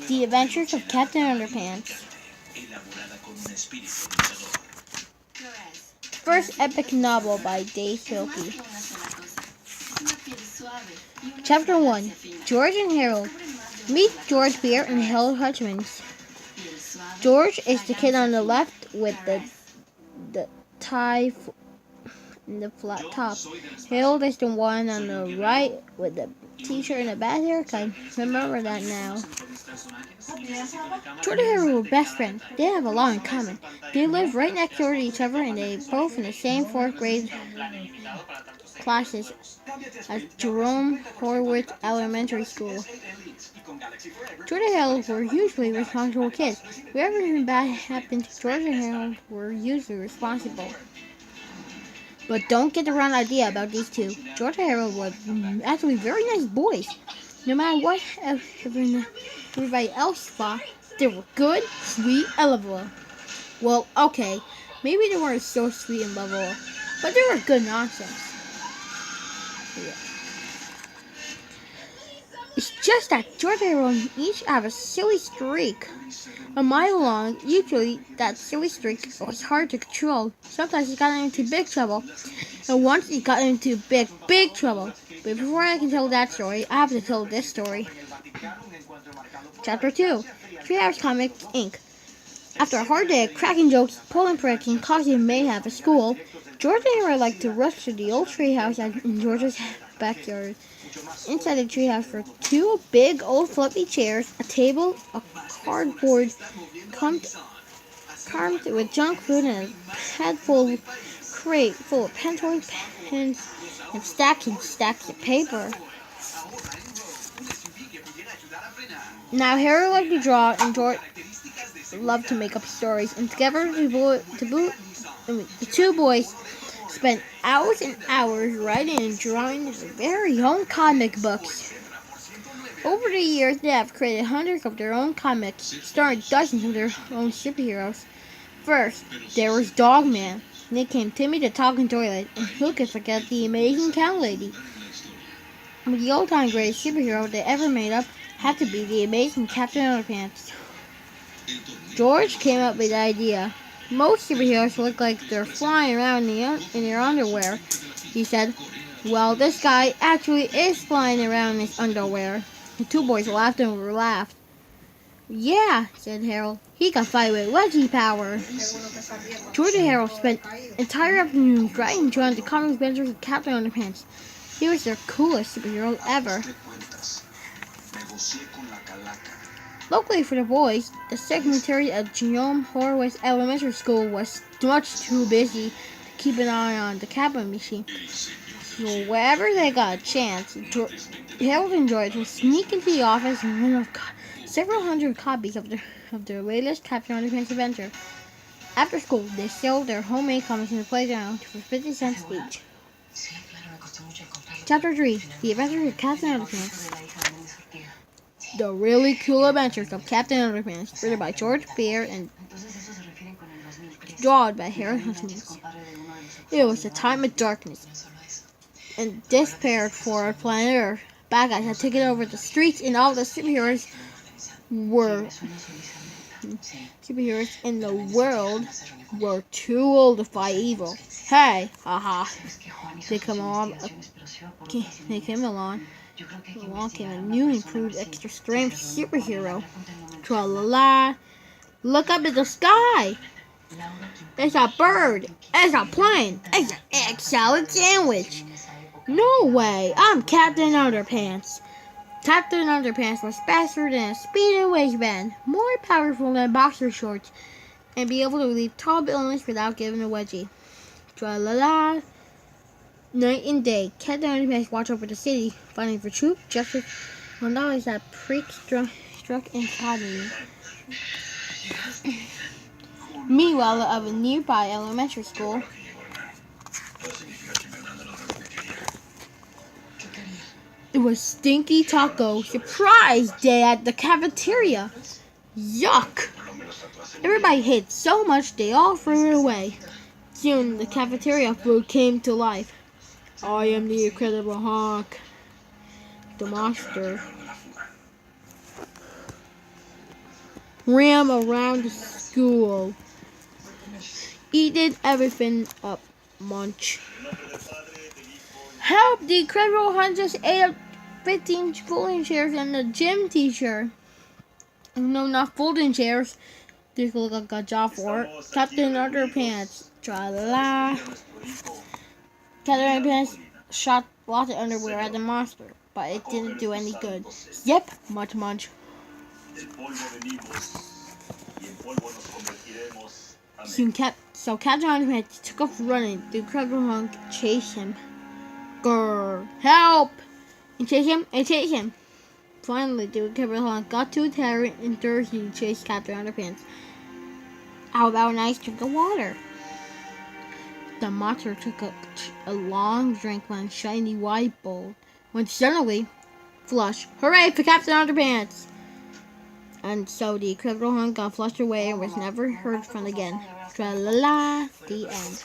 The Adventures of Captain Underpants. First epic novel by Dave Filkey. Chapter 1. George and Harold. Meet George Beer and Harold Hutchins. George is the kid on the left with the tie and the flat top. Harold is the one on the right with the t-shirt and a bad haircut. Remember that now. George and Harold were best friends. They have a lot in common. They live right next door to each other and they both in the same 4th grade classes at Jerome Horwitz Elementary School. George and Harold were usually responsible kids. Whenever anything bad happened, George and Harold were usually responsible. But don't get the wrong idea about these two. George and Harold were actually very nice boys. No matter what everybody else thought, they were good, sweet, and lovable. Well, okay, maybe they weren't so sweet and lovable, but they were good nonsense. Yeah. It's just that George and Harold each have a silly streak. A mile long, usually that silly streak was hard to control. Sometimes it got into big trouble, and once it got into big trouble. But before I can tell that story, I have to tell this story. Chapter 2. Treehouse Comics, Inc. After a hard day of cracking jokes, pulling pranks, and causing mayhem at school, George and Harold like to rush to the old treehouse in George's backyard. Inside the treehouse were 2 big old fluffy chairs, a table, a cardboard carved with junk food, and a head-full crate full of pencils, pens, and stacks of paper. Now Harold loved to draw, and George loved to make up stories, and together the 2 boys spent hours and hours writing and drawing their very own comic books. Over the years, they have created hundreds of their own comics, starring dozens of their own superheroes. First, there was Dogman, nicknamed Timmy the Talking Toilet, and who could forget the Amazing Cow Lady? But the all-time greatest superhero they ever made up had to be the amazing Captain Underpants. George came up with the idea. Most superheroes look like they're flying around in their underwear, he said. Well, this guy actually is flying around in his underwear. The 2 boys laughed and laughed. Yeah, said Harold. He can fight with wedgie power. George and Harold spent entire afternoons writing and drawing the comic adventures of Captain Underpants. He was their coolest superhero ever. Luckily for the boys, the secretary at Jerome Horwitz Elementary School was much too busy to keep an eye on the copy machine. So wherever they got a chance, Harold and George would sneak into the office and run off several hundred copies of their latest Captain Underpants adventure. After school, they sold their homemade comics in the playground for 50 cents each. Chapter 3. The Adventures of Captain Underpants. The Really Cool Adventures of Captain Underpants, written by George Beer and drawn by Harold Hutchins. It was a time of darkness and despair for planet Earth. Bad guys had taken over the streets, and all the superheroes in the world were too old to fight evil. Hey, haha! They came along. Along came a new, improved, extra strength superhero. Tra-la-la! Look up at the sky! It's a bird! It's a plane! It's an egg salad sandwich! No way! I'm Captain Underpants! Captain Underpants was faster than a speeding waistband, more powerful than boxer shorts, and be able to leap tall buildings without giving a wedgie. Tra-la-la! Night and day, Captain Underpants watch over the city, fighting for truth, justice, and knowledge that freaks struck in tragedy. Meanwhile, of a nearby elementary school, it was Stinky Taco Surprise Day at the cafeteria. Yuck! Everybody hated so much they all threw it away. Soon, the cafeteria food came to life. I am the Incredible Hulk, the monster. ran around the school, eating everything up. Munch. Help! The incredible hunters ate up 15 folding chairs and the gym teacher. No, not folding chairs. This look like a job for it. Captain Underpants. Tra-la-la. Captain Underpants shot lots of underwear at the monster, but it didn't do any good. Yep, munch. So Captain Underpants took off running. The incredible hunk chased him. Grrr! Help! And chase him. Finally, the incredible hunk got to a tavern and thirsty to chase Captain Underpants. How about a nice drink of water? The monster took a long drink from a shiny white bowl, when suddenly, flush! Hooray for Captain Underpants! And so the incredible hunk got flushed away and was never heard from again. Tra-la-la, the end.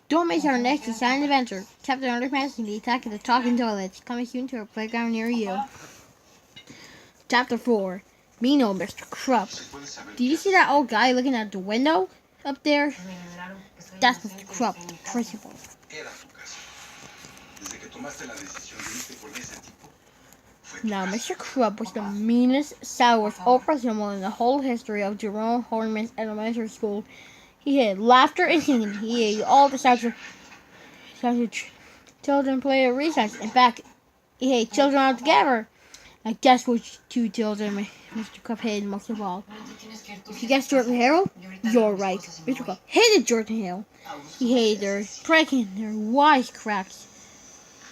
Don't miss our next exciting adventure, Captain Underpants and the Attack of the Talking Toilets, coming soon to a playground near you. Chapter 4. Me know Mr. Krupp. Do you see that old guy looking out the window up there? That's Mr. Krupp, the principal. Now, Mr. Krupp was the meanest, sourest old principal in the whole history of Jerome Horniman's elementary school. He hated laughter and singing. He hated all the sounds of children play at recess. In fact, he hated children altogether. I guess which two children Mr. Krupp hated most of all. If you guessed Jordan Harrell, you're right. Mr. Krupp hated Jordan Harrell. He hated their pranking, their wisecracks.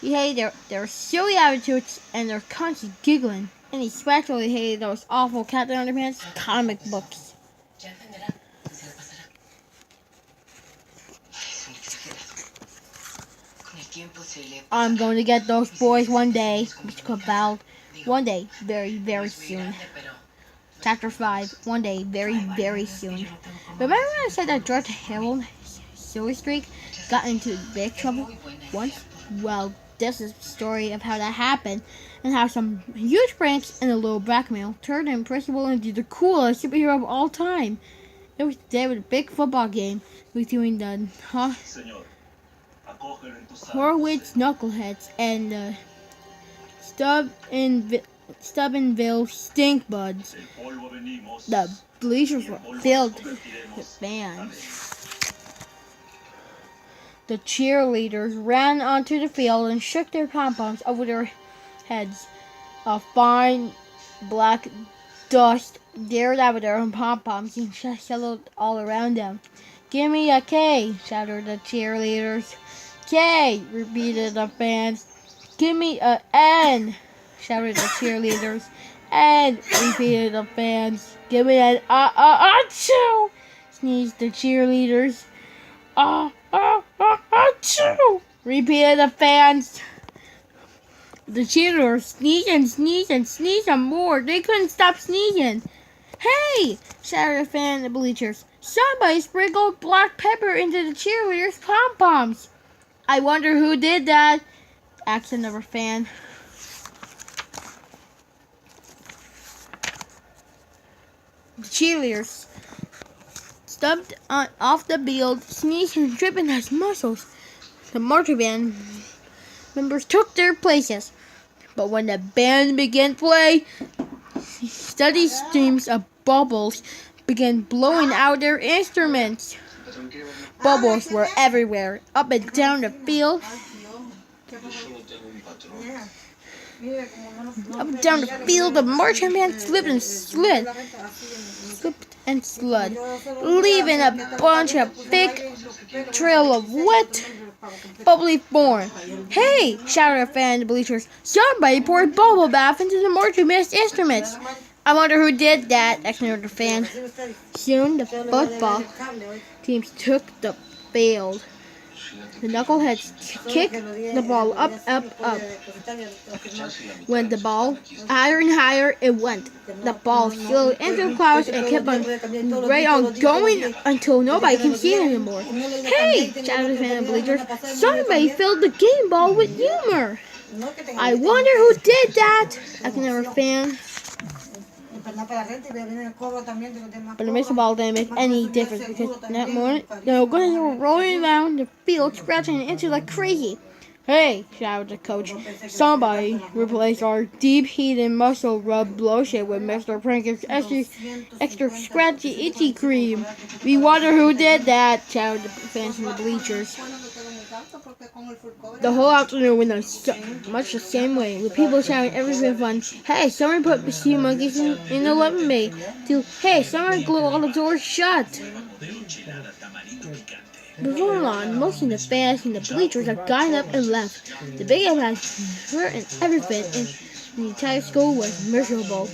He hated their silly attitudes and their constant giggling. And he especially hated those awful Captain Underpants comic books. I'm going to get those boys one day, Mr. Krupp vowed. One day, very, very soon. Chapter 5. One day, very, very soon. Remember when I said that George Harrell, silly streak, got into big trouble once? Well, this is the story of how that happened, and how some huge pranks and a little blackmail turned him principal into the coolest superhero of all time. It was the day with a big football game between the Horwitz Knuckleheads and the Stubbornville Stinkbuds. The bleachers were filled with fans. The cheerleaders ran onto the field and shook their pom-poms over their heads. A fine black dust dared out of their pom-poms and settled all around them. "Give me a K," shouted the cheerleaders. "K," repeated the fans. "Give me a N," shouted the cheerleaders. "N," repeated the fans. "Give me an achoo," sneezed the cheerleaders. Achoo, repeated the fans. The cheerleaders sneezed and sneezed some more. They couldn't stop sneezing. "Hey!" shouted a fan in the bleachers. "Somebody sprinkled black pepper into the cheerleaders' pom-poms." "I wonder who did that," asked another fan. The cheerleaders stumped off the field, sneezing and dripping as muscles. The marching band members took their places, but when the band began to play, steady streams of bubbles began blowing out their instruments. Bubbles were everywhere, up and down the field. Up and down the field, the marching band slipped and slid, leaving a bunch of thick trail of wet, bubbly form. "Hey!" shouted a fan in the bleachers. "Somebody poured bubble bath into the marching band's instruments." "I wonder who did that," asked another fan. Soon the football teams took the field. The knuckleheads kicked the ball up. Went the ball higher and higher it went. The ball flew into the clouds and kept on right on going until nobody can see it anymore. "Hey!" shouted the fan in the bleachers. "Somebody filled the game ball with humor." "I wonder who did that," asked another fan. But the missile ball didn't make any difference because that morning the guys were rolling around the field, scratching and itching like crazy. Hey, shouted the coach. Somebody replace our deep heated muscle rub lotion with Mr. Pranker's extra scratchy itchy cream. We wonder who did that, shouted the fans in the bleachers. The whole afternoon went much the same way, with people shouting everything from, hey, someone put sea monkeys in the oven bay, to, hey, someone glue all the doors shut. Before long, most of the fans in the bleachers had gotten up and left. The big impact hurt and everything, and the entire school was miserable.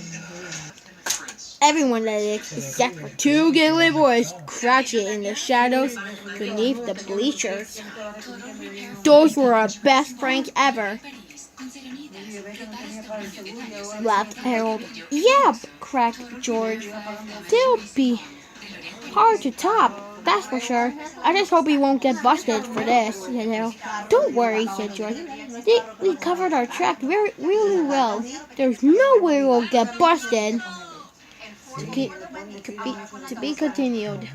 Everyone, that is, except for two giggly boys crouching in the shadows beneath the bleachers. Those were our best pranks ever, laughed Harold. Yeah, cracked George. They'll be hard to top, that's for sure. I just hope we won't get busted for this, said Harold. Don't worry, said George. We covered our track really well. There's no way we'll get busted. To be continued.